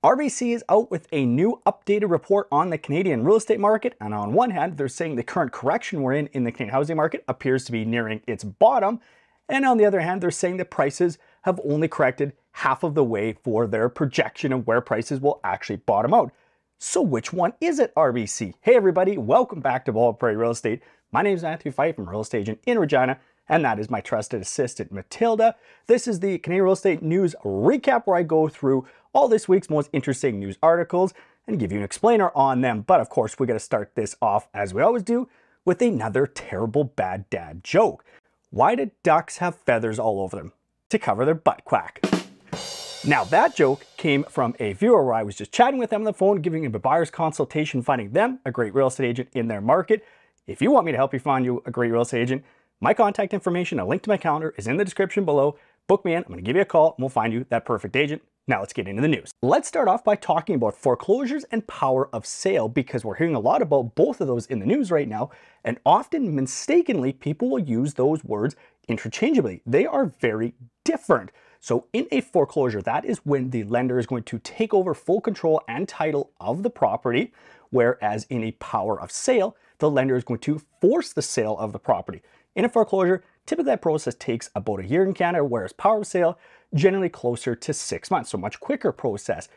RBC is out with a new updated report on the Canadian real estate market, and on one hand, they're saying the current correction we're in the Canadian housing market appears to be nearing its bottom, and on the other hand, they're saying that prices have only corrected half of the way for their projection of where prices will actually bottom out. So which one is it, RBC? Hey everybody, welcome back to Bald Prairie Real Estate. My name is Matthew Pfeifer, I'm a real estate agent in Regina, and that is my trusted assistant, Matilda. This is the Canadian Real Estate News Recap, where I go through all this week's most interesting news articles and give you an explainer on them. But of course, we got to start this off, as we always do, with another terrible bad dad joke. Why do ducks have feathers all over them? To cover their butt quack. Now that joke came from a viewer where I was just chatting with them on the phone, giving them a buyer's consultation, finding them a great real estate agent in their market. If you want me to help you find you a great real estate agent, my contact information, a link to my calendar is in the description below. Book me in, I'm gonna give you a call, and we'll find you that perfect agent. Now let's get into the news. Let's start off by talking about foreclosures and power of sale, because we're hearing a lot about both of those in the news right now, and often mistakenly people will use those words interchangeably. They are very different. So in a foreclosure, that is when the lender is going to take over full control and title of the property, whereas in a power of sale, the lender is going to force the sale of the property. In a foreclosure, typically that process takes about a year in Canada, whereas power of sale, generally closer to 6 months, so much quicker process.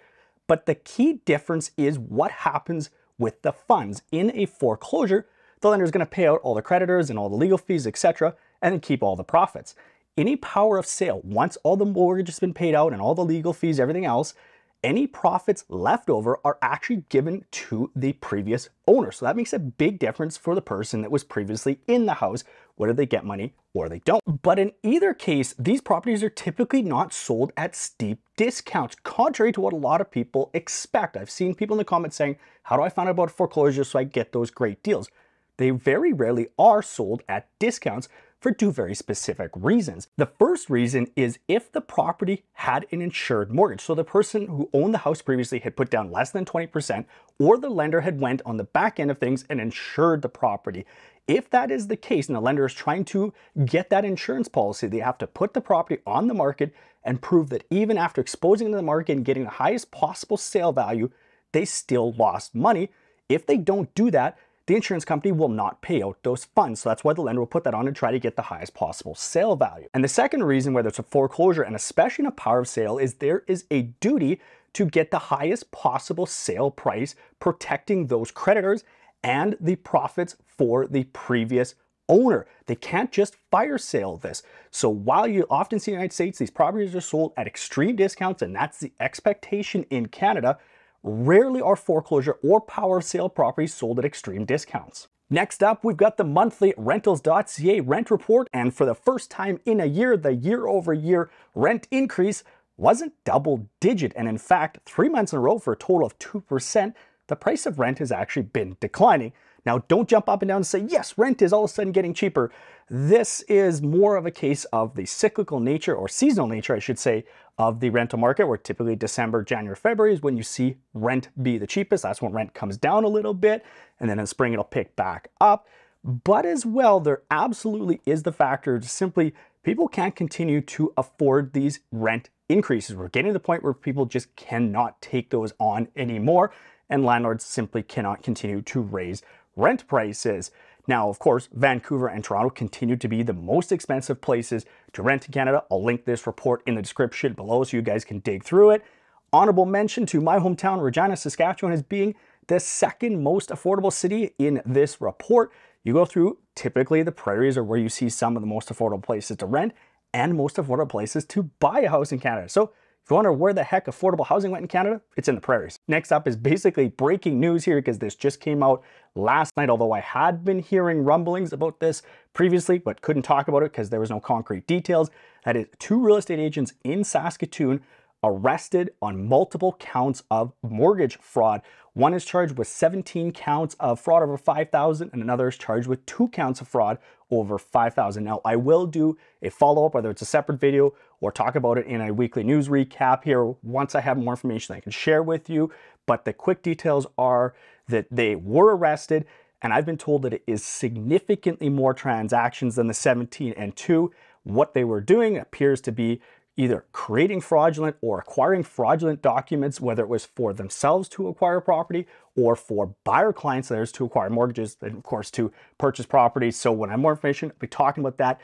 But the key difference is what happens with the funds. In a foreclosure, the lender is going to pay out all the creditors and all the legal fees, etc., and then keep all the profits. In a power of sale, once all the mortgage has been paid out and all the legal fees, everything else, any profits left over are actually given to the previous owner. So that makes a big difference for the person that was previously in the house, whether they get money or they don't. But in either case, these properties are typically not sold at steep discounts, contrary to what a lot of people expect. I've seen people in the comments saying, how do I find out about foreclosure so I get those great deals? They very rarely are sold at discounts for two very specific reasons. The first reason is if the property had an insured mortgage. So the person who owned the house previously had put down less than 20%, or the lender had went on the back end of things and insured the property. If that is the case and the lender is trying to get that insurance policy, they have to put the property on the market and prove that even after exposing it to the market and getting the highest possible sale value, they still lost money. If they don't do that, the insurance company will not pay out those funds. So that's why the lender will put that on and try to get the highest possible sale value. And the second reason, whether it's a foreclosure and especially in a power of sale, is there is a duty to get the highest possible sale price, protecting those creditors and the profits for the previous owner. They can't just fire sale this. So while you often see in the United States, these properties are sold at extreme discounts, and that's the expectation in Canada, rarely are foreclosure or power of sale properties sold at extreme discounts. Next up, we've got the monthly rentals.ca rent report, and for the first time in a year, the year-over-year rent increase wasn't double digit, and in fact, 3 months in a row for a total of 2%, the price of rent has actually been declining. Now, don't jump up and down and say, yes, rent is all of a sudden getting cheaper. This is more of a case of the cyclical nature, or seasonal nature, I should say, of the rental market, where typically December, January, February is when you see rent be the cheapest. That's when rent comes down a little bit, and then in spring it'll pick back up. But as well, there absolutely is the factor, simply people can't continue to afford these rent increases. We're getting to the point where people just cannot take those on anymore, and landlords simply cannot continue to raise rent prices. Now, of course, Vancouver and Toronto continue to be the most expensive places to rent in Canada. I'll link this report in the description below so you guys can dig through it. Honorable mention to my hometown, Regina, Saskatchewan, as being the second most affordable city in this report. You go through, typically the prairies are where you see some of the most affordable places to rent and most affordable places to buy a house in Canada. So if you wonder where the heck affordable housing went in Canada, it's in the prairies. Next up is basically breaking news here, because this just came out last night, although I had been hearing rumblings about this previously, but couldn't talk about it because there was no concrete details. That is, 2 real estate agents in Saskatoon arrested on multiple counts of mortgage fraud. One is charged with 17 counts of fraud over $5,000, and another is charged with 2 counts of fraud over $5,000. Now, I will do a follow-up, whether it's a separate video or talk about it in a weekly news recap here once I have more information I can share with you. But the quick details are that they were arrested, and I've been told that it is significantly more transactions than the 17 and 2. What they were doing appears to be either creating fraudulent or acquiring fraudulent documents, whether it was for themselves to acquire property or for buyer clients, theirs to acquire mortgages, and of course to purchase property. So when I have more information, I'll be talking about that.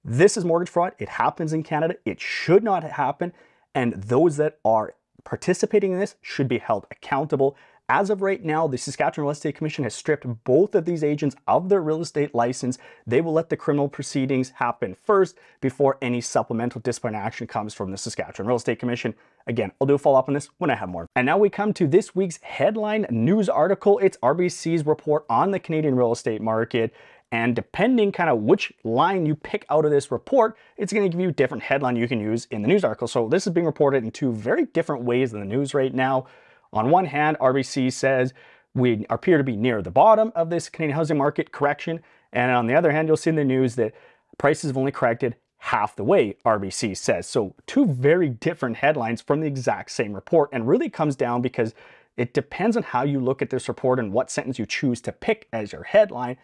This is mortgage fraud. It happens in Canada. It should not happen. And those that are participating in this should be held accountable. As of right now, the Saskatchewan Real Estate Commission has stripped both of these agents of their real estate license. They will let the criminal proceedings happen first before any supplemental disciplinary action comes from the Saskatchewan Real Estate Commission. Again, I'll do a follow-up on this when I have more. And now we come to this week's headline news article. It's RBC's report on the Canadian real estate market. And depending kind of which line you pick out of this report, it's going to give you a different headline you can use in the news article. So this is being reported in two very different ways in the news right now. On one hand, RBC says we appear to be near the bottom of this Canadian housing market correction. And on the other hand, you'll see in the news that prices have only corrected half the way, RBC says. So two very different headlines from the exact same report. And really comes down because it depends on how you look at this report and what sentence you choose to pick as your headline.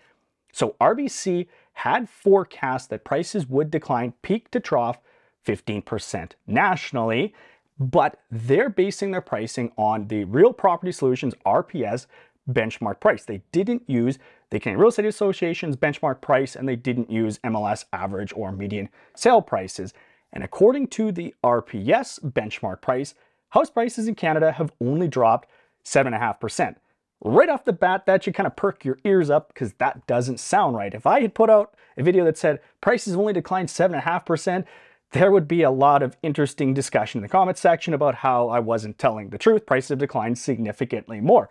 So RBC had forecast that prices would decline peak to trough 15% nationally, but they're basing their pricing on the Real Property Solutions RPS benchmark price. They didn't use the Canadian Real Estate Association's benchmark price, and they didn't use MLS average or median sale prices. And according to the RPS benchmark price, house prices in Canada have only dropped 7.5%. Right off the bat, that should kind of perk your ears up because that doesn't sound right. If I had put out a video that said prices only declined 7.5%, there would be a lot of interesting discussion in the comment section about how I wasn't telling the truth. Prices have declined significantly more,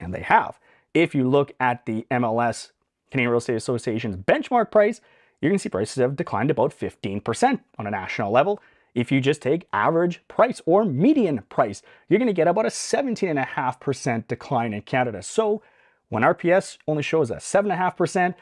and they have. If you look at the MLS, Canadian Real Estate Association's benchmark price, you're going to see prices have declined about 15% on a national level. If you just take average price or median price, you're going to get about a 17.5% decline in Canada. So when RPS only shows a 7.5%,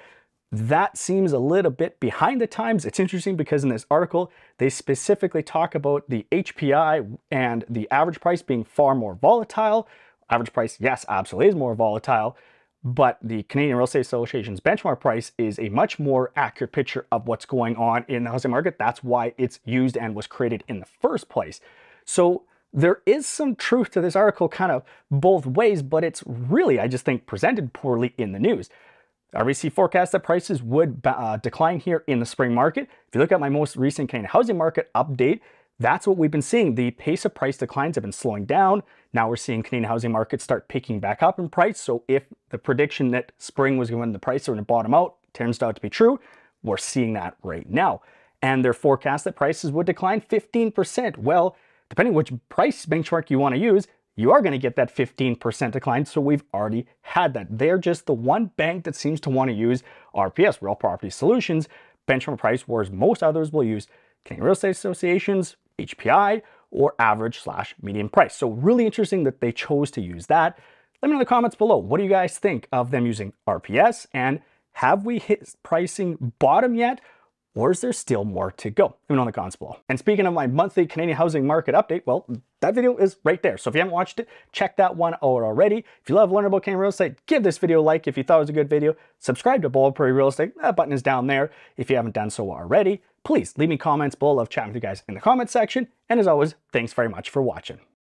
that seems a little bit behind the times. It's interesting because in this article, they specifically talk about the HPI and the average price being far more volatile. Average price, yes, absolutely is more volatile, but the Canadian Real Estate Association's benchmark price is a much more accurate picture of what's going on in the housing market. That's why it's used and was created in the first place. So there is some truth to this article kind of both ways, but it's really, I just think, presented poorly in the news. RBC forecast that prices would decline here in the spring market. If you look at my most recent Canadian housing market update, that's what we've been seeing. The pace of price declines have been slowing down. Now we're seeing Canadian housing markets start picking back up in price. So if the prediction that spring was when the price are going to bottom out turns out to be true, we're seeing that right now. And their forecast that prices would decline 15%. Well, depending which price benchmark you want to use, you are going to get that 15% decline. So we've already had that. They're just the one bank that seems to want to use RPS, Real Property Solutions, benchmark price, whereas most others will use Canadian Real Estate Association's HPI or average/median price. So really interesting that they chose to use that. Let me know in the comments below. What do you guys think of them using RPS? And have we hit pricing bottom yet? Or is there still more to go? Let me know in the comments below. And speaking of my monthly Canadian housing market update, well, that video is right there. So if you haven't watched it, check that one out already. If you love learning about Canadian real estate, give this video a like if you thought it was a good video. Subscribe to Bald Prairie Real Estate. That button is down there if you haven't done so already. Please leave me comments below. I love chatting with you guys in the comment section. And as always, thanks very much for watching.